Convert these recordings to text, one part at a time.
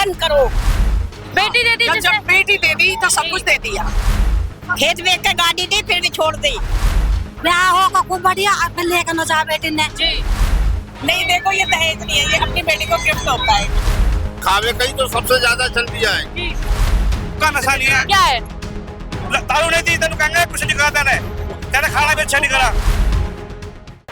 बंद करो। बेटी दे दी जिसने, जब बेटी दे दी तो सब कुछ दे दिया। खेत बेच के गाड़ी दी, फिर भी छोड़ दी। ब्याह होगा खूब बढ़िया, अपन लेकर न जा बेटी ने। जी नहीं देखो, ये दहेज नहीं है, ये अपनी बेटी को गिफ्ट होता है। खावे कहीं तो सबसे ज्यादा चल दिया है। का नशा नहीं है। क्या है? दारू नहीं दी तेन कहेंगे कुछ नहीं कहा तेने, तेने खाना भी अच्छा नहीं करा।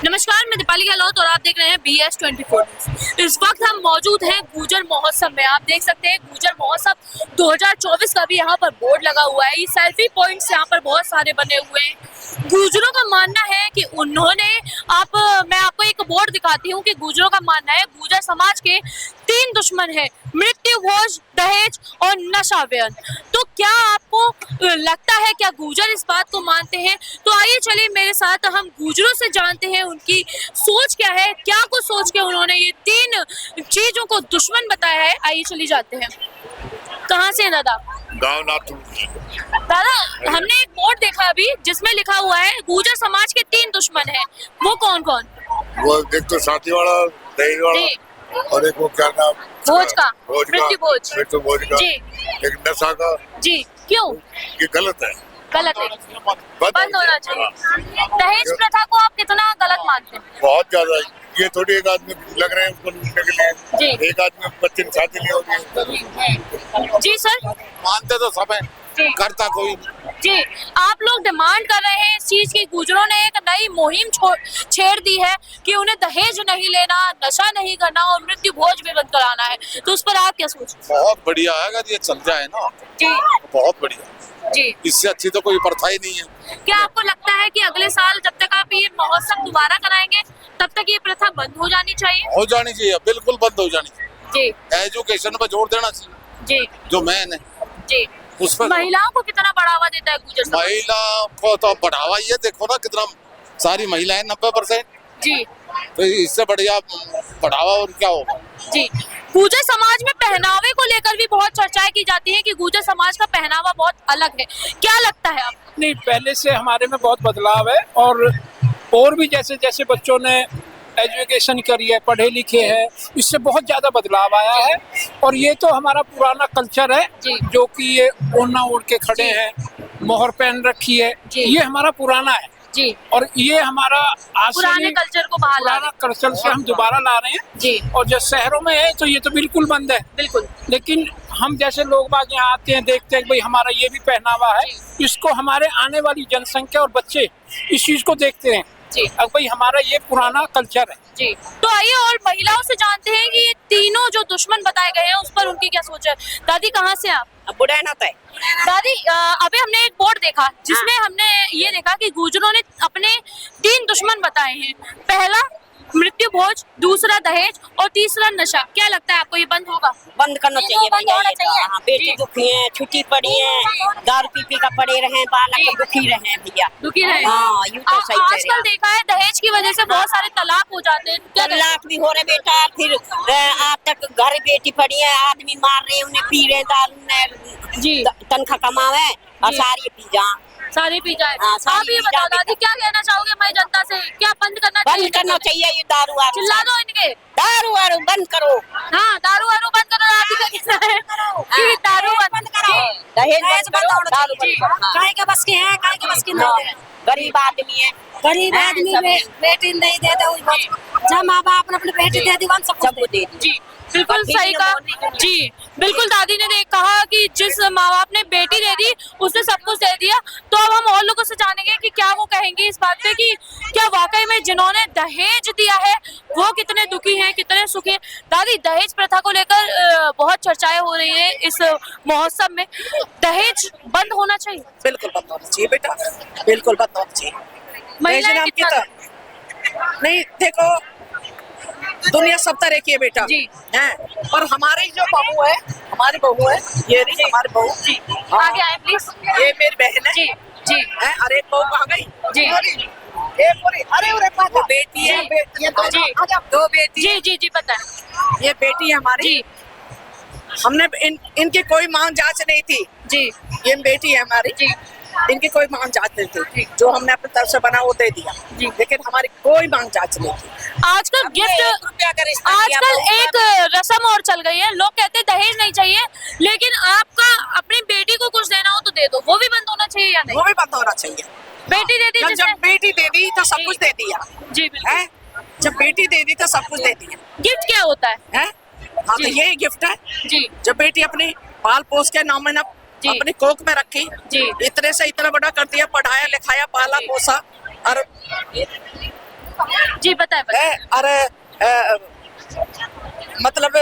नमस्कार, मैं दीपाली गहलोत और आप देख रहे हैं BS24। इस वक्त हम मौजूद हैं गुर्जर महोत्सव में। आप देख सकते हैं गुर्जर महोत्सव 2024 का भी यहाँ पर बोर्ड लगा हुआ है। ये सेल्फी पॉइंट्स यहाँ पर बहुत सारे बने हुए हैं। गुर्जरों का मानना है कि उन्होंने मैं आपको एक बोर्ड दिखाती हूँ कि गुर्जरों का मानना है गुर्जर समाज के 3 दुश्मन है, मृत्यु भोज, दहेज और नशा व्यसन। तो क्या आपको लगता है, क्या गुर्जर इस बात को मानते हैं? तो आइए चलिए मेरे साथ हम गुर्जरों से जानते हैं उनकी सोच क्या है, क्या को सोच के उन्होंने ये 3 चीजों को दुश्मन बताया है। आइए चलिए जाते हैं। कहाँ से है दादा? गाँव नाथू। दादा, हमने एक बोर्ड देखा अभी जिसमें लिखा हुआ है गुर्जर समाज के 3 दुश्मन हैं। वो कौन कौन? वो एक तो शादी वाला, दहेज वाला, और एक वो क्या नाम, भोज का, मृत्यु भोज का जी, एक नशा का। जी क्यों ये गलत है, गलत है, बंद होना चाहिए। दहेज प्रथा को आप कितना गलत मानते हैं? बहुत ज्यादा। ये थोड़ी एक आदमी लग रहे हैं उसको लूटने के लिए, जी। एक आदमी बच्चे की शादी नहीं होती। जी सर, मानते तो सब है, करता कोई। जी आप लोग डिमांड कर रहे हैं इस चीज की। गुर्जरों ने एक नई मुहिम छेड़ दी है कि उन्हें दहेज नहीं लेना, नशा नहीं करना और मृत्यु भोज भी बंद कराना है। तो उस पर आप क्या सोचते हैं? बहुत बढ़िया है अगर ये चल जाए ना, जी बहुत बढ़िया। जी, इससे अच्छी तो कोई प्रथा ही नहीं है। क्या आपको लगता है कि अगले साल जब तक आप ये महोत्सव दोबारा कराएंगे तब तक ये प्रथा बंद हो जानी चाहिए? हो जानी चाहिए, बिल्कुल बंद हो जानी चाहिए। जी एजुकेशन पर जोर देना चाहिए, जी जो मेन है जी। उस पर। महिलाओं को कितना बढ़ावा देता है गुर्जर समाज? महिला को तो बढ़ावा ही है, देखो ना कितना सारी महिलाएं 90%। जी तो इससे बढ़िया बढ़ावा और क्या होगा। जी। गुर्जर समाज में पहनावे को लेकर भी बहुत चर्चाएं की जाती है कि गुर्जर समाज का पहनावा बहुत अलग है। क्या लगता है आप? नहीं, पहले से हमारे में बहुत बदलाव है और भी जैसे जैसे बच्चों ने एजुकेशन करी है, पढ़े लिखे हैं, इससे बहुत ज़्यादा बदलाव आया है। और ये तो हमारा पुराना कल्चर है जी। जो कि ये ओढ़ना ओढ़ के खड़े हैं, मोहर पहन रखी है, ये हमारा पुराना है जी। और ये हमारा आज पुराने कल्चर को बहाल ला रहे पुराना कल्चर से हम दोबारा ला रहे हैं जी। और जो शहरों में है तो ये तो बिल्कुल बंद है। बिल्कुल। लेकिन हम जैसे लोग बाग यहाँ आते हैं, देखते हैं कि भाई हमारा ये भी पहनावा है, इसको हमारे आने वाली जनसंख्या और बच्चे इस चीज को देखते हैं जी। अब भाई हमारा ये पुराना कल्चर है जी। तो आइए और महिलाओं से जानते हैं कि ये तीनों जो दुश्मन बताए गए हैं उस पर उनकी क्या सोच है। दादी, कहाँ से आप? बुढ़ाना है दादी, अभी हमने एक बोर्ड देखा जिसमें हमने ये देखा कि गुर्जरों ने अपने 3 दुश्मन बताए हैं। पहला मृत्यु भोज, दूसरा दहेज और तीसरा नशा। क्या लगता है आपको ये बंद होगा? बंद करना चाहिए भैया। ये तो, हाँ, बेटी दुखी है, छुट्टी पड़ी है, दारू पी का पड़े रहे, बालक दुखी रहे भैया, दुखी रहे। हाँ, यूं तो सही कह रहे आजकल देखा है दहेज की वजह से बहुत सारे तलाक हो जाते हैं। क्या कहते हैं? तलाक भी हो रहे बेटा। फिर आज तक घर बेटी पड़ी है, आदमी मार रहे हैं, उन्हें पी रहे, दारू ने जी। तनखा कमावे और सारी पी जा, सारी पी जाए। हाँ, सारी आप ये पी बताओ जाए। दादी, क्या कहना चाहोगे मैं जनता से? क्या बंद करना चाहिए? बंद करना चाहिए ये दारू वारू। चिल्ला दो इनके। दारू वारू बंद करो। हाँ, दारू वारू बंद करो। दादी का कहना है कि दारू बंद करो, दहेज बंद करो, दारू बंद करो। हाँ। काहे के बस के हैं, काहे के बस के नहीं है। गरीब आदमी है, गरीब हाँ, आदमी सब में बेटी नहीं दे दो, जब माँ बाप ने अपने बेटी दे दी वन सब सबको दे दी। जी बिल्कुल सही कहा जी। बिल्कुल दादी ने कहा कि जिस माँ बाप ने बेटी दे दी उसने सब कुछ दे दिया। तो अब हम और लोगों से जानेंगे कि क्या वो कहेंगे इस बात पे कि क्या वाकई में जिन्होंने दहेज दिया है वो कितने दुखी हैं, कितने सुखी हैं। दादी, दहेज प्रथा को लेकर बहुत चर्चाएं हो रही है इस महोत्सव में। दहेज बंद होना चाहिए? बिल्कुल बंद होना चाहिए बेटा, बिल्कुल बंद होना चाहिए। महिलाएं नाम की कितना- तो नहीं, देखो दुनिया सब तरह की है बेटा जी। हैं, और हमारी जो बहू है, हमारी बहू है, ये रही हमारी बहू जी। आगे आए प्लीज। ये मेरी बहन है जी जी हैं, अरे बहू कहाँ गई जी। ये पूरी, अरे वो बेटी है, जी। ये दो बेटी, जी जी जी पता है ये बेटी है हमारी। जी हमने इनकी कोई मांग जांच नहीं थी जी ये बेटी है हमारी जी इनकी कोई मांग जांच नहीं थी, जो हमने अपनी तरफ से बना वो दे दिया, लेकिन हमारी कोई मांग जांच नहीं थी। आजकल गिफ्ट, आजकल एक रस्म और चल गई है, लोग कहते हैं दहेज नहीं चाहिए, लेकिन आपका अपनी बेटी को कुछ देना हो तो दे दो, वो भी बंद होना चाहिए या नहीं? वो भी बंद होना चाहिए। बेटी दे दी, जब बेटी दे दी तो सब कुछ दे दिया। जी बिल्कुल। है, जब बेटी दे दी तो सब कुछ दे दिया। गिफ्ट क्या होता है? हाँ, तो यही गिफ्ट है जी। जब बेटी अपनी पाल पोस के 9 महीना अपनी कोख में रखी जी, इतने से इतना बड़ा कर दिया, पढ़ाया लिखाया, पाला पोसा, और जी बताए। अरे मतलब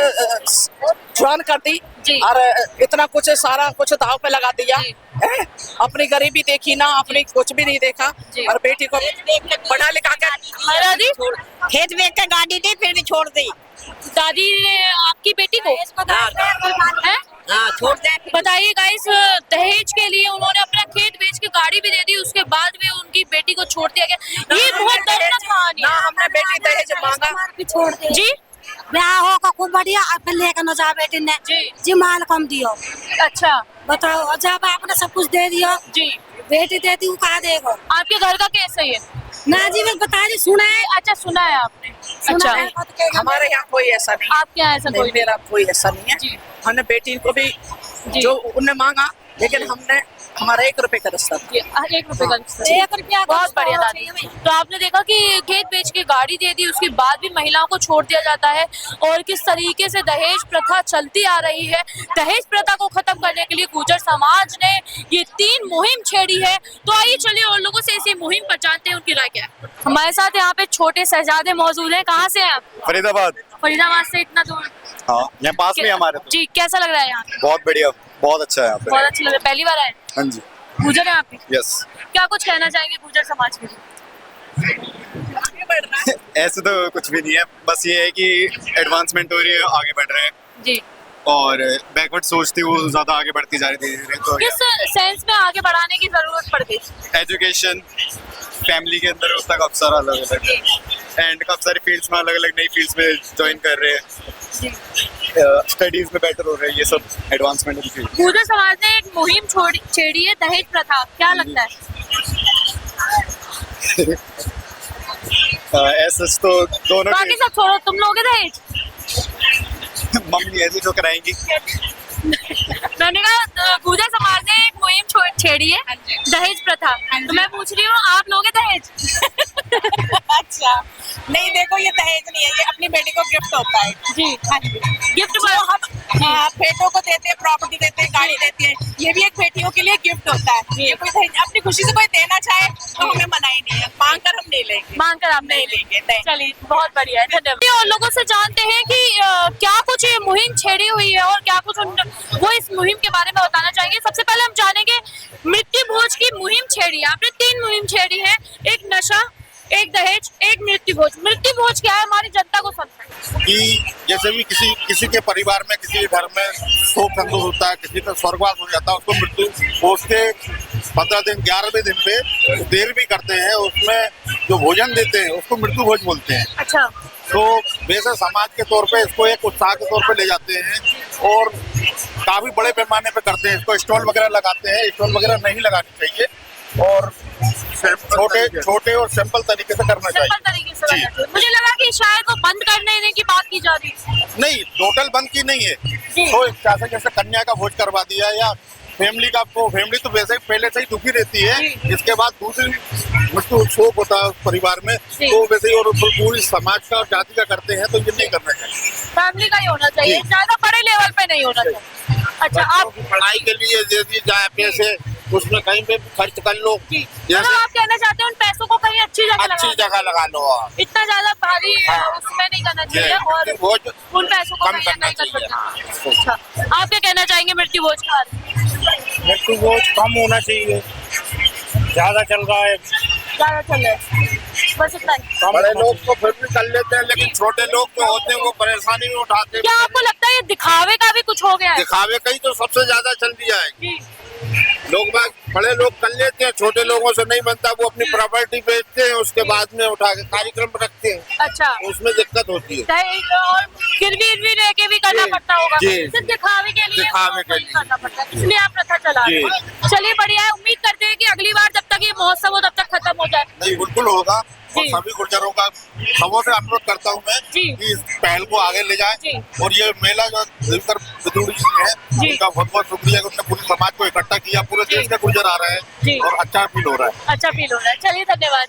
जवान कर दी और इतना कुछ सारा कुछ दाव पे लगा दिया। अपनी गरीबी देखी ना, अपनी कुछ भी नहीं देखा, और बेटी को पढ़ा लिखा के खेत बेच के गाड़ी दी, फिर भी छोड़ दी। दादी ने आपकी बेटी को छोड़ दे। बताइए गाइस, दहेज के लिए उन्होंने अपना खेत बेच के गाड़ी भी दे दी, उसके बाद भी उनकी बेटी को छोड़ दिया गया। ये बहुत दर्दनाक कहानी है। हमने बेटी दहेज मांगा भी छोड़ दे जी, ब्याह होगा खूब बढ़िया, अब लेकर न जा बेटी ने जी माल कम दियो। अच्छा बताओ, जब आपने सब कुछ दे दियो जी, बेटी देती हूँ कहा देगा? आपके घर का केस है ये? ना जी मैं बता दी, सुना है। अच्छा, सुना है आपने? सुना है। हमारे यहाँ कोई ऐसा नहीं। आपके यहाँ ऐसा कोई? मेरा कोई ऐसा नहीं है। हमने बेटी को भी जो उन्हें मांगा, लेकिन हमने हमारा 1 रुपए का रिश्ता था। 1 रुपए का रिश्ता। 1 रुपया बहुत बढ़िया दादी। तो आपने देखा कि खेत बेच के गाड़ी दे दी, उसके बाद भी महिलाओं को छोड़ दिया जाता है, और किस तरीके से दहेज प्रथा चलती आ रही है। दहेज प्रथा को खत्म करने के लिए गुर्जर समाज ने ये 3 मुहिम छेड़ी है। तो आइए चलिए और लोगों से इसी मुहिम पर जानते हैं उनकी राय क्या है। हमारे साथ यहाँ पे छोटे शहजादे मौजूद हैं। कहाँ से हैं आप? फरीदाबाद। फरीदाबाद से इतना दूर? हाँ, यहाँ पास में हमारे। जी, कैसा लग रहा है यहाँ? बहुत बढ़िया, बहुत अच्छा है यहाँ पे। बहुत अच्छा लग रहा है। पहली बार आए? हाँ जी। गुर्जर है आप भी? यस। क्या कुछ कहना चाहेंगे गुर्जर समाज के लिए? ऐसे तो कुछ भी नहीं है, बस ये है कि एडवांसमेंट हो रही है, आगे बढ़ रहे हैं जी, और बैकवर्ड सोच थी वो ज्यादा आगे बढ़ती जा रही थी। तो किस सेंस में आगे बढ़ाने की जरूरत पड़ गई? एजुकेशन, फैमिली के अंदर उसका काफी सारा अलग अलग एंड काफी सारी फील्ड्स में अलग अलग नई फील्ड्स में ज्वाइन कर रहे हैं, स्टडीज में बेटर हो रहे हैं, ये सब एडवांसमेंट होती है। गुर्जर समाज ने एक मुहिम छेड़ी है, दहेज प्रथा, क्या लगता है? ऐसा तो दोनों बाकी सब छोड़ो, तुम लोगे दहेज? मम्मी ऐसी जो कराएंगी। मैंने कहा गुर्जर समाज ने एक मुहिम छेड़ी है, दहेज प्रथा, तो मैं पूछ रही हूँ आप लोगे दहेज? अच्छा, नहीं देखो ये दहेज नहीं है, ये अपनी बेटी को गिफ्ट होता है जी। हाँ जी, गिफ्ट हम बेटों को देते हैं, प्रॉपर्टी देते हैं, गाड़ी देते हैं, ये भी एक बेटियों के लिए गिफ्ट होता है। ये कोई अपनी खुशी से कोई देना चाहे तो हमें मना ही नहीं है, मांग कर हम नहीं लेंगे। मांग कर आप नहीं लेंगे? चलिए, बहुत बढ़िया है, धन्यवाद। और लोगों से जानते हैं कि क्या कुछ ये मुहिम छेड़ी हुई है और क्या कुछ वो इस मुहिम के बारे में बताना चाहेंगे। सबसे पहले हम जानेंगे, मृत्यु भोज की मुहिम छेड़ी है आपने, 3 मुहिम छेड़ी है, एक नशा, एक दहेज, एक मृत्यु भोज। मृत्यु भोज क्या है, हमारी जनता को समझाएं। कि जैसे भी किसी के परिवार में, किसी के घर में शोक संतोष होता है, किसी का स्वर्गवास हो जाता है, उसको मृत्यु भोज के 15 दिन 11वें दिन पे देर भी करते हैं, उसमें जो भोजन देते हैं उसको मृत्यु भोज बोलते हैं। अच्छा, तो वैसे समाज के तौर पे इसको एक उत्साह के तौर पे ले जाते हैं और काफी बड़े पैमाने पे करते हैं, इसको स्टॉल वगैरह लगाते हैं। स्टॉल वगैरह नहीं लगानी चाहिए और छोटे और सिंपल तरीके से करना चाहिए। सिंपल तरीके से करना चाहिए। मुझे लगा कि शायद वो बंद करने की बात की जा रही है। नहीं, टोटल बंद की नहीं है, तो जैसे कन्या का भोज करवा दिया, या फैमिली तो वैसे ही पहले से ही दुखी रहती है, इसके बाद दूसरी मृत्यु शोक होता है परिवार में, तो वैसे ही और पूरी समाज का और जाति का करते हैं, तो ये नहीं करना चाहिए। फैमिली का ही होना चाहिए, ज्यादा बड़े लेवल पे नहीं होना चाहिए। अच्छा, आप पढ़ाई के लिए दे दी जाए पैसे, उसमें कहीं पे खर्च कर लो। मतलब आप कहना चाहते हैं उन पैसों को कहीं अच्छी जगह लगा लो, इतना ज्यादा भारी उसमें नहीं करना चाहिए, और उन पैसों को कहीं नहीं कर सकते। अच्छा, आप क्या कहना चाहेंगे मृत्यु भोज के बारे में? मृत्यु भोज कम होना चाहिए, ज्यादा चल रहा है, बस इतना ही। बड़े लोग तो फिर भी कर लेते हैं, लेकिन छोटे लोग जो होते हैं वो परेशानी में उठाते हैं। क्या आपको लगता है ये दिखावे का भी कुछ हो गया है? दिखावे का ही तो सबसे ज्यादा चल दिया है। लोग बाग बड़े लोग कर लेते हैं, छोटे लोगों से नहीं बनता, वो अपनी प्रॉपर्टी बेचते हैं, उसके बाद में उठा के कार्यक्रम रखते हैं, अच्छा, उसमें दिक्कत होती है। दहेज और गिरवी रह के भी करना जी, पड़ता होगा, जी, सिर्फ दिखावे के लिए दिखावे के लिए करना पड़ता है, इसलिए आप प्रथा चला रहे हैं। चलिए बढ़िया है, उम्मीद करते हैं कि अगली बार जब तक ये महोत्सव हो तब तक खत्म हो जाए। नहीं, बिल्कुल होगा, और जी। सभी गुर्जरों का सबों से अनुरोध करता हूँ मैं जी। कि इस पहल को आगे ले जी। जाए, और ये मेला जो दिलकर विदुड़ी जी है, जी। उनका बहुत बहुत शुक्रिया कि उन्होंने पूरे समाज को इकट्ठा किया, पूरे जी। देश के गुर्जर आ रहे जी। हैं और अच्छा फील हो रहा है। अच्छा फील हो रहा है, चलिए धन्यवाद।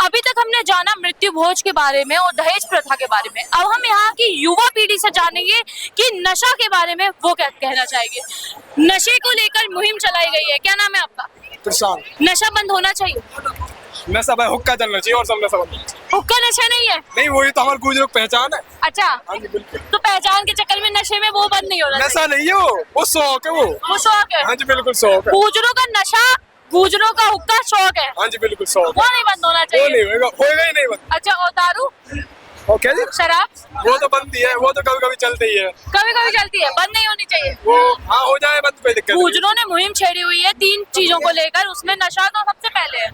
अभी तक हमने जाना मृत्यु भोज के बारे में और दहेज प्रथा के बारे में, अब हम यहाँ की युवा पीढ़ी से जानेंगे कि नशा के बारे में वो क्या कहना चाहेंगे। नशे को लेकर मुहिम चलाई गई है, क्या नाम है आपका? प्रशांत। नशा बंद होना चाहिए, नशा भाई हुक्का चलना चाहिए और सब नशा बंद होना चाहिए। हुक्का नशा नहीं है। नहीं, वही तो हमारे गुजरों की पहचान है। अच्छा, हाँ जी बिल्कुल। तो पहचान के चक्कर में नशे में वो बंद नहीं होना चाहिए। नशा नहीं है वो शौक है वो शौक है। हाँ जी बिल्कुल शौक है। गुजरों का नशा, गुजरों का हुक्का शौक है, हाँ जी बिल्कुल शौक वो है। नहीं बंद होना वो चाहिए। नहीं होएगा ही नहीं बंद। अच्छा, और दारू, और क्या जी? शराब वो तो बनती है, वो तो कभी कभी चलती ही है। कभी कभी चलती है, बंद नहीं होनी चाहिए। वो हाँ हो जाए बंद, कोई दिक्कत नहीं। गुजरों ने मुहिम छेड़ी हुई है 3 चीजों को लेकर, उसमें नशा तो सबसे पहले है।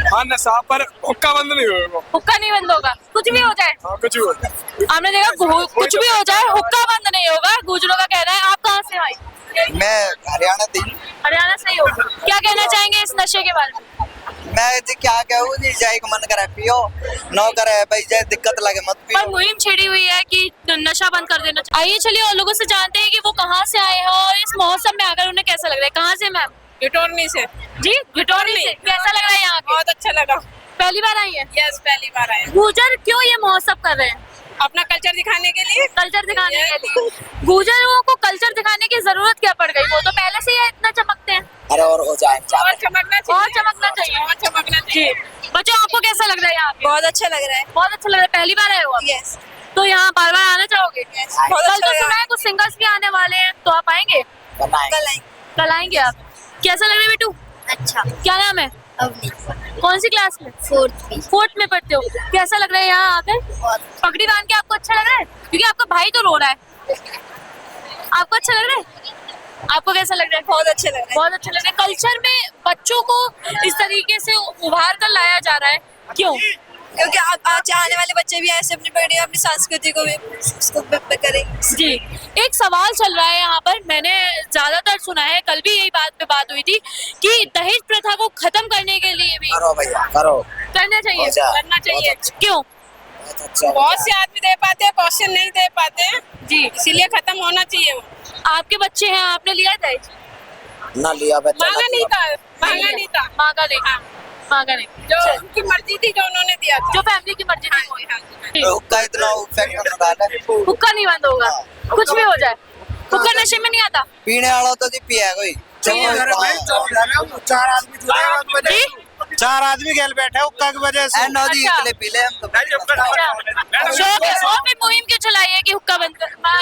हाँ नशा, पर हुक्का बंद नहीं होगा। हुक्का नहीं बंद होगा, कुछ भी हो जाए। हाँ कुछ भी हो जाए। आपने देखा कुछ भी हो जाए, हुक्का बंद नहीं होगा, गुजरों का कहना है। आप कहाँ से भाई? मैं हरियाणा थी। हरियाणा से ही हो, क्या कहना चाहेंगे इस नशे के बारे में? मैं जी क्या कहूँ जी, जाए को मन करे पियो, नो करे भाई जाए दिक्कत लगे मत पर पियो। मुहिम छिड़ी हुई है कि नशा बंद कर देना चाहिए। आइए चलिए और लोगों से जानते हैं कि वो कहाँ से आए हैं और इस महोत्सव में आकर उन्हें कैसा लग रहा है। कहाँ से मैम? घिटोरनी से। जी, घिटोरनी से। कैसा लग रहा है यहाँ? बहुत अच्छा लगा। पहली बार आई है? यस, पहली बार आए। गुर्जर क्यों ये महोत्सव कर रहे हैं? अपना कल्चर दिखाने के लिए। कल्चर दिखाने के लिए। गुर्जरों को कल्चर दिखाने की जरूरत क्या पड़ गई? वो तो पहले से ही इतना चमकते हैं। अरे और हो जाए और चमकना चाहिए। और चमकना चाहिए। और चमकना चाहिए। बच्चों, आपको कैसा लग रहा है यहाँ पे? बहुत अच्छा लग रहा है। बहुत अच्छा लग रहा है। पहली बार आए हो आप? यस। तो यहाँ बार बार आना चाहोगे? बहुत कल अच्छा तो लगा। सुना है कुछ सिंगर्स भी आने वाले हैं, तो आप आएंगे? कल आएंगे। कल आएंगे आप? कैसा लग रहा है बेटू? अच्छा, क्या नाम है? अवनी कौन सी क्लास में? 4th में पढ़ते हो। कैसा लग रहा है यहाँ आकर? पगड़ी बांध के आपको अच्छा लग रहा है? क्योंकि आपका भाई तो रो रहा है। आपको अच्छा लग रहा है? आपको कैसा लग रहा है? बहुत अच्छा लग रहा है। बहुत अच्छा लग रहा है। कल्चर में बच्चों को इस तरीके से उभार कर लाया जा रहा है, क्यों? क्योंकि आज आने वाले बच्चे भी ऐसे अपनी पढ़े अपनी संस्कृति को भी उसको करेंगे। जी, एक सवाल चल रहा है यहाँ पर, मैंने ज्यादातर सुना है, कल भी यही बात पे बात हुई थी कि दहेज प्रथा को खत्म करने के लिए भी करो भैया करो, करना चाहिए। हो जाए। करना चाहिए, बहुत क्यों? बहुत अच्छा। बहुत से आदमी दे पाते हैं, बहुत से नहीं दे पाते हैं जी, इसीलिए खत्म होना चाहिए वो। आपके बच्चे हैं, आपने लिया दहेज? ना लिया बच्चा मांगा नहीं था, मांगा नहीं था। मांगा नहीं, मांगा नहीं। जो उनकी मर्जी थी जो उन्होंने दिया था। जो फैमिली की मर्जी थी वो। ठीक। हुक्का इतना इफेक्ट ना डाले, हुक्का नहीं बंद होगा, कुछ भी हो जाए। हुक्का नशे में नहीं आता। पीने वाला तो जी पिया कोई। चार आदमी गैल बैठे हुक्का की वजह से। नदी अच्छा। इसलिए पी ले हम तो। शौक है, और भी मुहिम क्यों चलाई है कि हुक्का बंद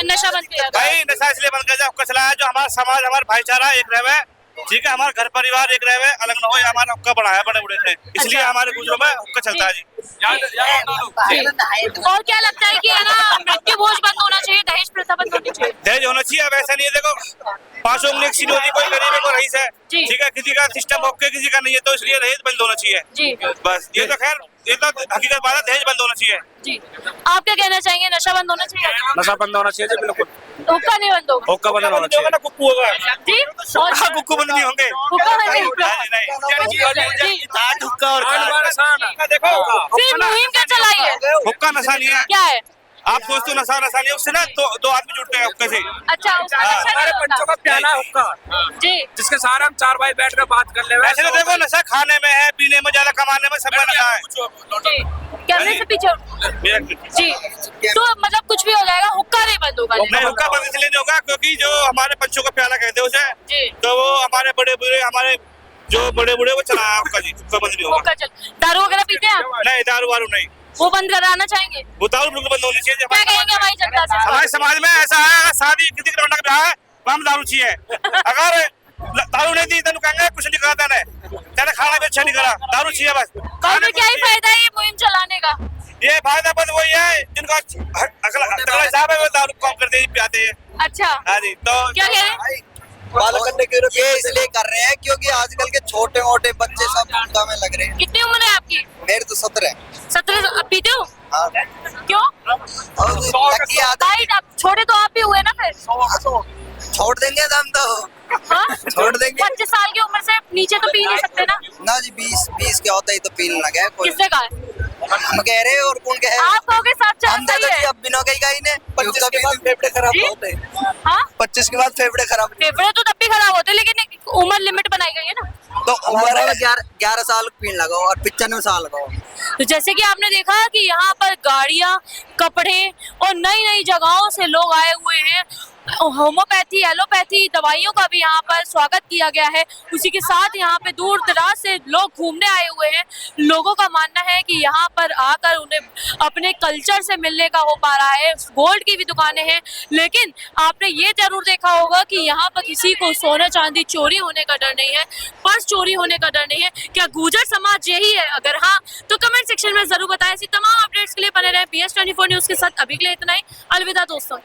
नशा बंद किया जाए? भाई नशा इसलिए बंद कर दिया, हुक्का चलाया जो हमारा समाज, हमारा भाईचारा एक रहे, ठीक है, हमारा घर परिवार एक रहे, अलग न हो, हमारा हुक्का बड़ा है बड़े बड़े से, इसलिए अच्छा। हमारे गुजरों में हुक्का चलता है जी। और क्या लगता है कि है ना, मृत्यु भोज बंद होना चाहिए, दहेज प्रथा बंद होनी चाहिए? दहेज होना चाहिए। अब ऐसा नहीं है, देखो 5 उंगली एक सीधी होती है, कोई गरीब है कोई रईस है, जी। ठीक है, किसी का सिस्टम ओके किसी का नहीं है, तो इसलिए दहेज बंद होना चाहिए जी बस। ये तो खैर ये तो हकीकत बात है, दहेज बंद होना चाहिए जी। आप क्या कहना चाहेंगे? नशा बंद होना चाहिए? नशा बंद होना चाहिए जी, बिल्कुल। हुक्का नहीं बंद होगा? हुक्का बंद होना चाहिए ना, कुक्कू होगा जी, और हाँ, कुक्कू बंद नहीं होंगे। हुक्का बंद नहीं होगा। नहीं जी। आज हुक्का और देखो फिर मुहिम क्या चलाई है? हुक्का नशा नहीं है। क्या है? आप सोचते हो नशा नशा नहीं, उससे ना दो आदमी जुड़ते हैं हुक्के से। अच्छा, उसका नशा नहीं होता। प्याला हुक्का जी, जिसके सहारे हम 4 भाई बैठ कर बात कर ले। ऐसे तो देखो नशा खाने में है, पीने में, ज्यादा कमाने में, सब में नशा है जी। कैमरे से पीछे जी। तो मतलब कुछ भी हो जाएगा, हुक्का नहीं बंद होगा? नहीं, हुक्का बंद इसलिए नहीं होगा क्योंकि जो हमारे पंचों का प्याला कहते हैं उसे, जी। तो वो हमारे बड़े बूढ़े वो चला हुक्का जी, हुक्का बंद नहीं होगा। हुक्का चल। दारू वगैरह पीते हैं आप? नहीं, दारू वारू नहीं, वो बंद कराना चाहेंगे? वो दारू बिल्कुल बंद होनी चाहिए। क्या कहेंगे हमारी जनता से? हमारे समाज में ऐसा है, अगर शादी किसी का लड़का ब्याह है तो हम दारू चाहिए। अगर दारू नहीं दी तो कहेंगे कुछ नहीं कहा तेने खाना भी अच्छा नहीं करा, दारू चाहिए बस। और फिर क्या ही फायदा है ये मुहिम चलाने का? ये फायदा बस वही है जिनका अगला हिसाब है वो दारू कम कर दे पियाते हैं। अच्छा, हाँ जी, तो क्या कह रहे हैं? बाल करने के लिए ये इसलिए कर रहे हैं क्योंकि आजकल के छोटे मोटे बच्चे सब धंधा में लग रहे हैं। कितनी उम्र है आपकी? मेरे तो 17 है। 17? अब पीते हो? हाँ। क्यों? और लकी आदत भाई आप छोटे तो आप भी हुए ना फिर? छोड़ देंगे हम तो। हाँ? छोड़ देंगे। 25 साल की उम्र से नीचे तो पी नहीं सकते ना? ना जी 20 के होता ही तो पीने लगे हैं कोई। किसने कहा है? हम कह रहे हैं और कौन कहे? आप कहोगे साथ हम चल सही है। अब बिना कहीं का ही ने 25 के बाद फेफड़े खराब जी? होते हैं। हाँ? 25 के बाद फेफड़े खराब फेफड़े तो तब भी खराब होते हैं, लेकिन एक उम्र लिमिट बनाई गई है ना। तो उम्र 11 साल पीने लगाओ और 95 साल लगाओ। तो जैसे कि आपने देखा कि यहाँ पर गाड़ियाँ, कपड़े और नई नई जगहों से लोग आए हुए हैं। होम्योपैथी, एलोपैथी दवाइयों का भी यहाँ पर स्वागत किया गया है। उसी के साथ यहाँ पे दूर दराज से लोग घूमने आए हुए हैं। लोगों का मानना है कि यहाँ पर आकर उन्हें अपने कल्चर से मिलने का हो पा रहा है। गोल्ड की भी दुकानें हैं, लेकिन आपने ये जरूर देखा होगा कि यहाँ पर किसी को सोना चांदी चोरी होने का डर नहीं है, पर्स चोरी होने का डर नहीं है। क्या गुर्जर समाज यही है? अगर हाँ तो कमेंट सेक्शन में जरूर बताएं। ऐसी तमाम अपडेट्स के लिए बने रहे BS24 न्यूज के साथ। अभी के लिए इतना ही, अलविदा दोस्तों।